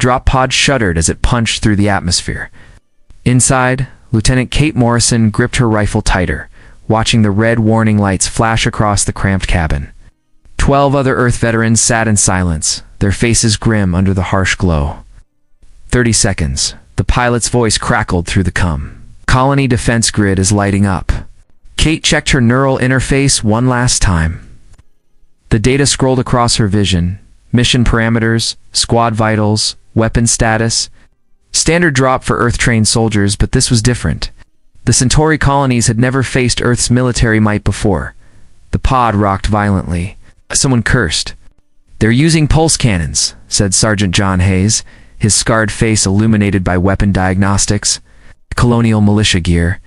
drop pod shuddered as it punched through the atmosphere. Inside, Lieutenant Kate Morrison gripped her rifle tighter, watching the red warning lights flash across the cramped cabin. 12 other Earth veterans sat in silence, their faces grim under the harsh glow. 30 seconds. The pilot's voice crackled through the cum. Colony defense grid is lighting up. Kate checked her neural interface one last time. The data scrolled across her vision. Mission parameters, squad vitals, weapon status. Standard drop for Earth-trained soldiers, but this was different. The Centauri colonies had never faced Earth's military might before. The pod rocked violently. Someone cursed. "They're using pulse cannons," said Sergeant John Hayes, his scarred face illuminated by weapon diagnostics. Colonial militia gear.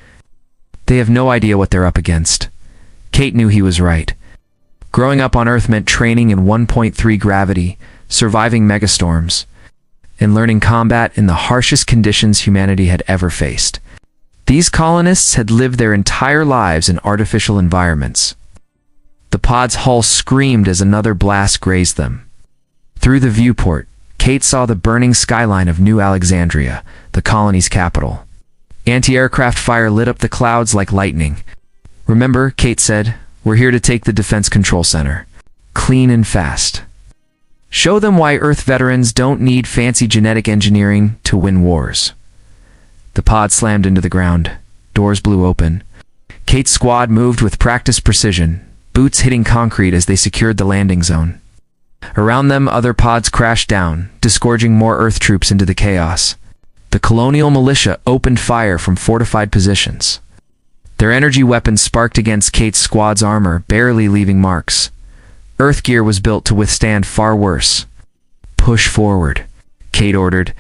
They have no idea what they're up against. Kate knew he was right. Growing up on Earth meant training in 1.3 gravity, surviving megastorms, and learning combat in the harshest conditions humanity had ever faced. These colonists had lived their entire lives in artificial environments. The pod's hull screamed as another blast grazed them. Through the viewport, Kate saw the burning skyline of New Alexandria, the colony's capital. Anti-aircraft fire lit up the clouds like lightning. "Remember," Kate said, "we're here to take the Defense Control Center. Clean and fast. Show them why Earth veterans don't need fancy genetic engineering to win wars." The pod slammed into the ground. Doors blew open. Kate's squad moved with practiced precision, boots hitting concrete as they secured the landing zone. Around them, other pods crashed down, disgorging more Earth troops into the chaos. The colonial militia opened fire from fortified positions. Their energy weapons sparked against Kate's squad's armor, barely leaving marks. Earth gear was built to withstand far worse. "Push forward," Kate ordered,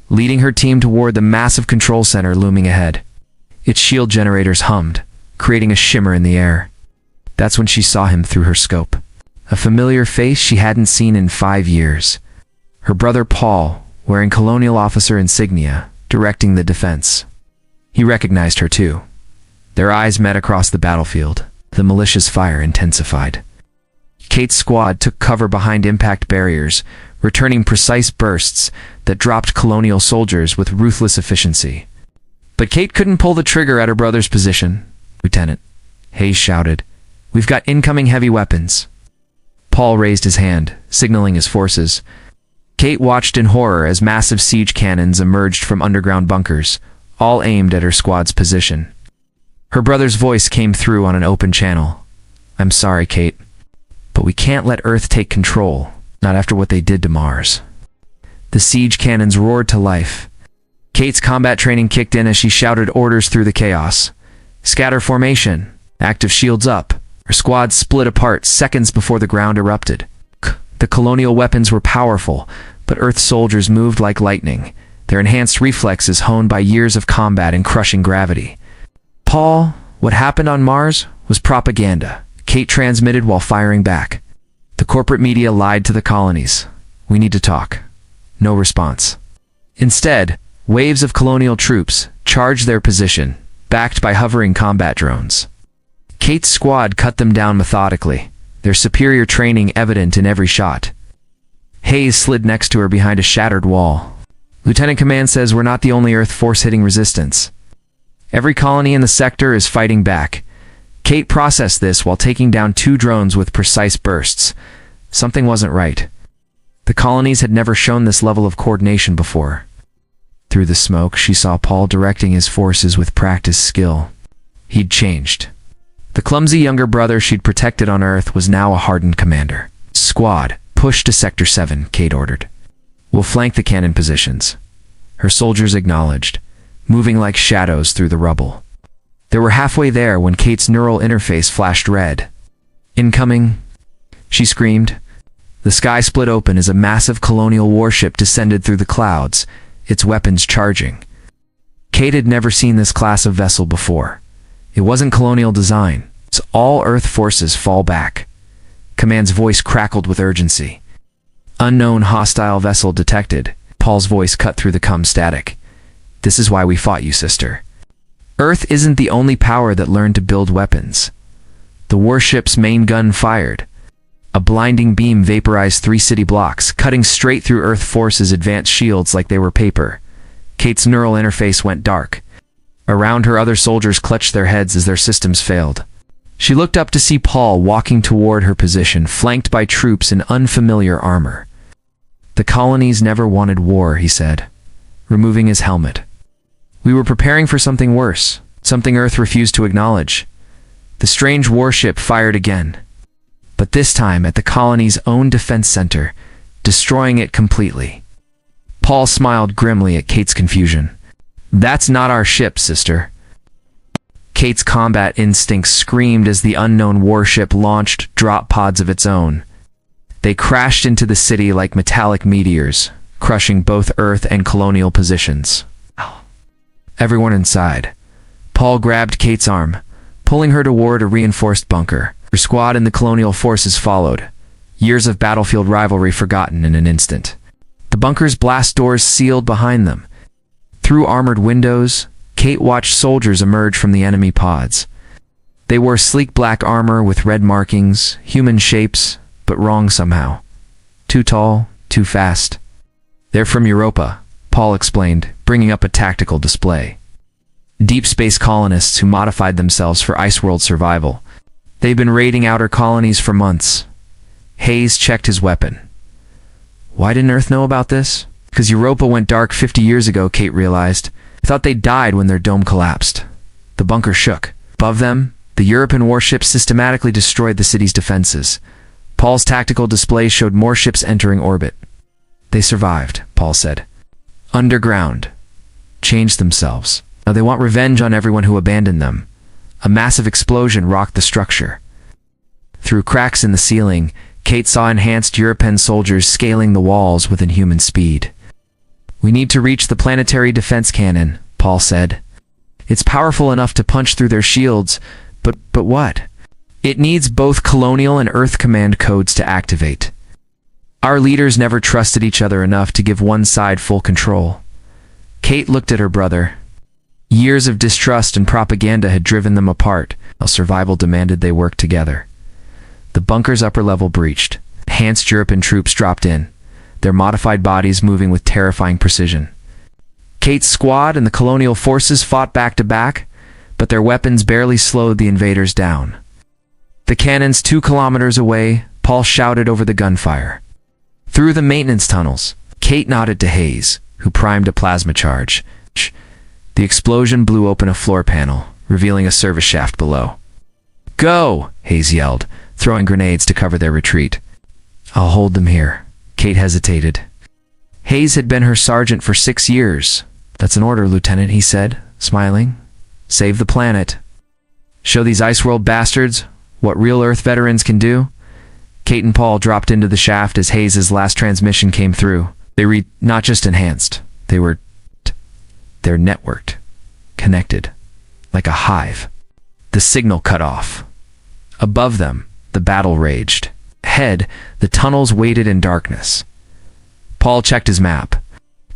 leading her team toward the massive control center looming ahead. Its shield generators hummed, creating a shimmer in the air. That's when she saw him through her scope. A familiar face she hadn't seen in 5 years. Her brother Paul, wearing colonial officer insignia, directing the defense. He recognized her too. Their eyes met across the battlefield. The militia's fire intensified. Kate's squad took cover behind impact barriers, returning precise bursts that dropped colonial soldiers with ruthless efficiency. But Kate couldn't pull the trigger at her brother's position. "Lieutenant," Hayes shouted, "we've got incoming heavy weapons." Paul raised his hand, signaling his forces. Kate watched in horror as massive siege cannons emerged from underground bunkers, all aimed at her squad's position. Her brother's voice came through on an open channel. "I'm sorry, Kate, but we can't let Earth take control, not after what they did to Mars." The siege cannons roared to life. Kate's combat training kicked in as she shouted orders through the chaos. "Scatter formation, active shields up." Her squad split apart seconds before the ground erupted. The colonial weapons were powerful, but Earth soldiers moved like lightning, their enhanced reflexes honed by years of combat and crushing gravity. "Paul, what happened on Mars was propaganda," Kate transmitted while firing back. "The corporate media lied to the colonies. We need to talk." No response. Instead, waves of colonial troops charged their position, backed by hovering combat drones. Kate's squad cut them down methodically, their superior training evident in every shot. Hayes slid next to her behind a shattered wall. "Lieutenant Command says we're not the only Earth force hitting resistance. Every colony in the sector is fighting back." Kate processed this while taking down 2 drones with precise bursts. Something wasn't right. The colonies had never shown this level of coordination before. Through the smoke, she saw Paul directing his forces with practiced skill. He'd changed. The clumsy younger brother she'd protected on Earth was now a hardened commander. "Squad, push to Sector 7, Kate ordered. "We'll flank the cannon positions." Her soldiers acknowledged, moving like shadows through the rubble. They were halfway there when Kate's neural interface flashed red. "Incoming!" she screamed. The sky split open as a massive colonial warship descended through the clouds, its weapons charging. Kate had never seen this class of vessel before. It wasn't colonial design. It's all Earth forces fall back. Command's voice crackled with urgency. "Unknown hostile vessel detected." Paul's voice cut through the cum static. "This is why we fought you, sister. Earth isn't the only power that learned to build weapons." The warship's main gun fired. A blinding beam vaporized 3 city blocks, cutting straight through Earth Force's advanced shields like they were paper. Kate's neural interface went dark. Around her, other soldiers clutched their heads as their systems failed. She looked up to see Paul walking toward her position, flanked by troops in unfamiliar armor. "The colonies never wanted war," he said, removing his helmet. "We were preparing for something worse, something Earth refused to acknowledge." The strange warship fired again, but this time at the colony's own defense center, destroying it completely. Paul smiled grimly at Kate's confusion. "That's not our ship, sister." Kate's combat instincts screamed as the unknown warship launched drop pods of its own. They crashed into the city like metallic meteors, crushing both Earth and colonial positions. Everyone inside. Paul grabbed Kate's arm, pulling her toward a reinforced bunker. Her squad and the colonial forces followed, years of battlefield rivalry forgotten in an instant. The bunker's blast doors sealed behind them. Through armored windows, Kate watched soldiers emerge from the enemy pods. They wore sleek black armor with red markings, human shapes, but wrong somehow. Too tall, too fast. "They're from Europa," Paul explained, bringing up a tactical display. "Deep space colonists who modified themselves for ice-world survival. They've been raiding outer colonies for months." Hayes checked his weapon. "Why didn't Earth know about this?" "Because Europa went dark 50 years ago," Kate realized. "I thought they died when their dome collapsed." The bunker shook. Above them, the European warships systematically destroyed the city's defenses. Paul's tactical display showed more ships entering orbit. "They survived," Paul said. "Underground. Changed themselves. Now they want revenge on everyone who abandoned them." A massive explosion rocked the structure. Through cracks in the ceiling, Kate saw enhanced European soldiers scaling the walls with inhuman speed. "We need to reach the planetary defense cannon," Paul said. "It's powerful enough to punch through their shields, but what? It needs both colonial and Earth command codes to activate. Our leaders never trusted each other enough to give one side full control." Kate looked at her brother. Years of distrust and propaganda had driven them apart, while survival demanded they work together. The bunker's upper level breached. Enhanced European troops dropped in, their modified bodies moving with terrifying precision. Kate's squad and the colonial forces fought back to back, but their weapons barely slowed the invaders down. The cannons 2 kilometers away, Paul shouted over the gunfire. Through the maintenance tunnels, Kate nodded to Hayes, who primed a plasma charge. The explosion blew open a floor panel, revealing a service shaft below. "Go!" Hayes yelled, throwing grenades to cover their retreat. "I'll hold them here." Kate hesitated. Hayes had been her sergeant for 6 years. "That's an order, Lieutenant," he said, smiling. "Save the planet. Show these Iceworld bastards what real Earth veterans can do." Kate and Paul dropped into the shaft as Hayes' last transmission came through. They read not just enhanced, they're networked, connected, like a hive. The signal cut off. Above them, the battle raged. Ahead, the tunnels waited in darkness. Paul checked his map.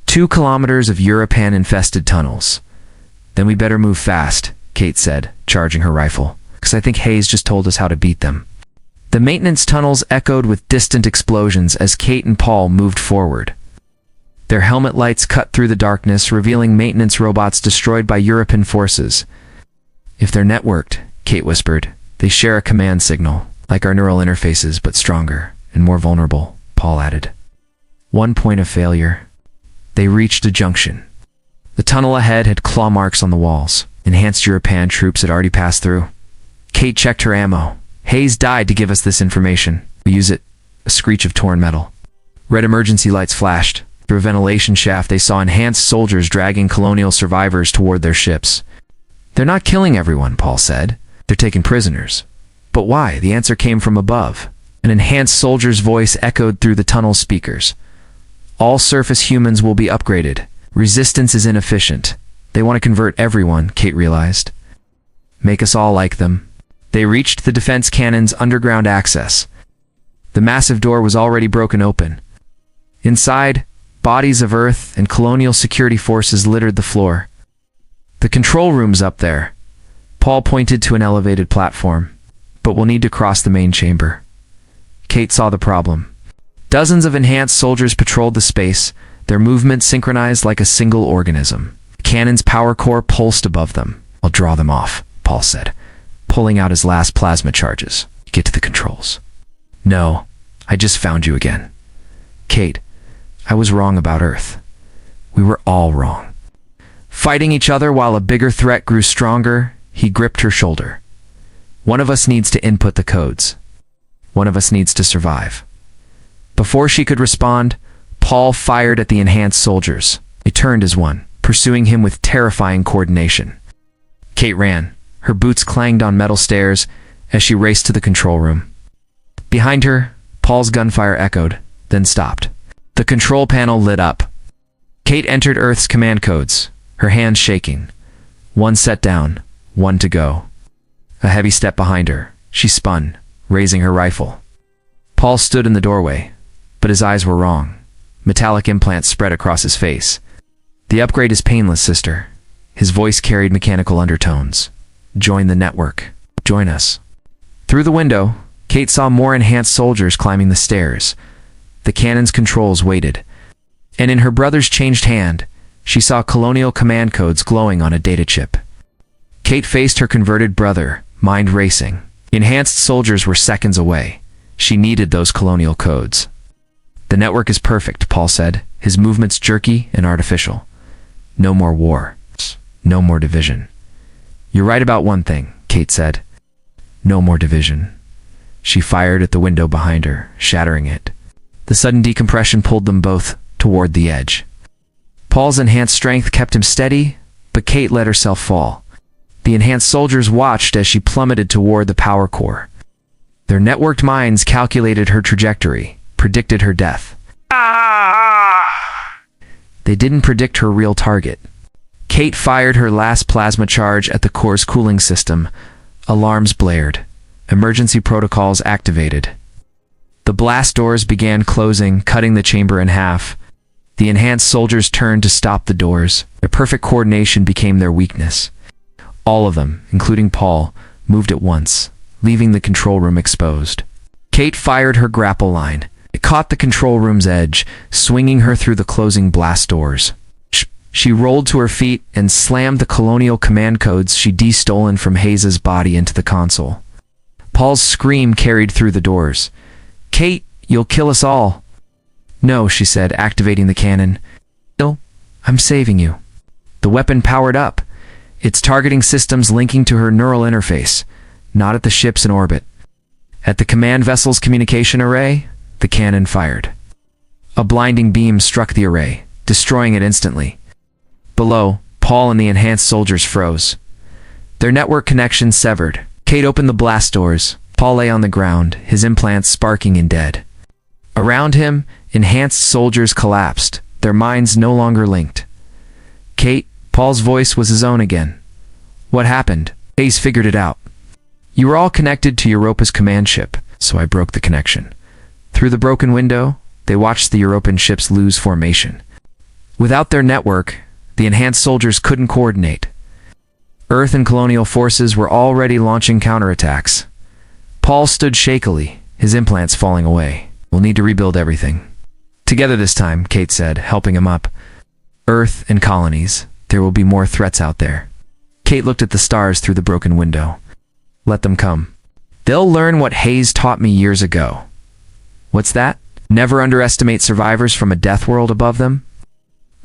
2 kilometers of European-infested tunnels. "Then we better move fast," Kate said, charging her rifle, "because I think Hayes just told us how to beat them." The maintenance tunnels echoed with distant explosions as Kate and Paul moved forward. Their helmet lights cut through the darkness, revealing maintenance robots destroyed by European forces. "If they're networked," Kate whispered, "they share a command signal, like our neural interfaces, but stronger and more vulnerable," Paul added. One point of failure. They reached a junction. The tunnel ahead had claw marks on the walls. Enhanced European troops had already passed through. Kate checked her ammo. "Hayes died to give us this information. We use it." A screech of torn metal. Red emergency lights flashed. Through a ventilation shaft, they saw enhanced soldiers dragging colonial survivors toward their ships. "They're not killing everyone," Paul said. "They're taking prisoners." "But why?" The answer came from above. An enhanced soldier's voice echoed through the tunnel speakers. "All surface humans will be upgraded. Resistance is inefficient. They want to convert everyone," Kate realized. "Make us all like them." They reached the defense cannon's underground access. The massive door was already broken open. Inside, bodies of Earth and colonial security forces littered the floor. "The control room's up there." Paul pointed to an elevated platform. "But we'll need to cross the main chamber." Kate saw the problem. Dozens of enhanced soldiers patrolled the space, their movements synchronized like a single organism. The cannon's power core pulsed above them. "I'll draw them off," Paul said, pulling out his last plasma charges. "Get to the controls." "No, I just found you again." "Kate, I was wrong about Earth. We were all wrong." Fighting each other while a bigger threat grew stronger, he gripped her shoulder. "One of us needs to input the codes. One of us needs to survive." Before she could respond, Paul fired at the enhanced soldiers. They turned as one, pursuing him with terrifying coordination. Kate ran. Her boots clanged on metal stairs as she raced to the control room. Behind her, Paul's gunfire echoed, then stopped. The control panel lit up. Kate entered Earth's command codes, her hands shaking. One set down, one to go. A heavy step behind her. She spun, raising her rifle. Paul stood in the doorway, but his eyes were wrong. Metallic implants spread across his face. "The upgrade is painless, sister." His voice carried mechanical undertones. "Join the network. Join us." Through the window, Kate saw more enhanced soldiers climbing the stairs. The cannon's controls waited. And in her brother's changed hand, she saw colonial command codes glowing on a data chip. Kate faced her converted brother, mind racing. Enhanced soldiers were seconds away. She needed those colonial codes. "The network is perfect," Paul said, his movements jerky and artificial. "No more war. No more division." "You're right about one thing," Kate said. "No more division." She fired at the window behind her, shattering it. The sudden decompression pulled them both toward the edge. Paul's enhanced strength kept him steady, but Kate let herself fall. The enhanced soldiers watched as she plummeted toward the power core. Their networked minds calculated her trajectory, predicted her death. They didn't predict her real target. Kate fired her last plasma charge at the core's cooling system. Alarms blared. Emergency protocols activated. The blast doors began closing, cutting the chamber in half. The enhanced soldiers turned to stop the doors. Their perfect coordination became their weakness. All of them, including Paul, moved at once, leaving the control room exposed. Kate fired her grapple line. It caught the control room's edge, swinging her through the closing blast doors. She rolled to her feet and slammed the colonial command codes she'd de-stolen from Hayes's body into the console. Paul's scream carried through the doors. "Kate, you'll kill us all." "No," she said, activating the cannon. "No, I'm saving you." The weapon powered up, its targeting systems linking to her neural interface, not at the ships in orbit. At the command vessel's communication array, the cannon fired. A blinding beam struck the array, destroying it instantly. Below, Paul and the enhanced soldiers froze. Their network connection severed. Kate opened the blast doors. Paul lay on the ground, his implants sparking and dead. Around him, enhanced soldiers collapsed, their minds no longer linked. "Kate," Paul's voice was his own again. "What happened?" Hayes figured it out. "You were all connected to Europa's command ship, so I broke the connection." Through the broken window, they watched the European ships lose formation. Without their network, the enhanced soldiers couldn't coordinate. Earth and colonial forces were already launching counterattacks. Paul stood shakily, his implants falling away. "We'll need to rebuild everything." "Together this time," Kate said, helping him up. "Earth and colonies. There will be more threats out there." Kate looked at the stars through the broken window. "Let them come. They'll learn what Hayes taught me years ago." "What's that?" "Never underestimate survivors from a death world above them."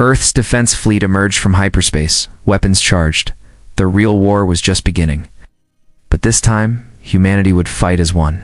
Earth's defense fleet emerged from hyperspace, weapons charged. The real war was just beginning. But this time, humanity would fight as one.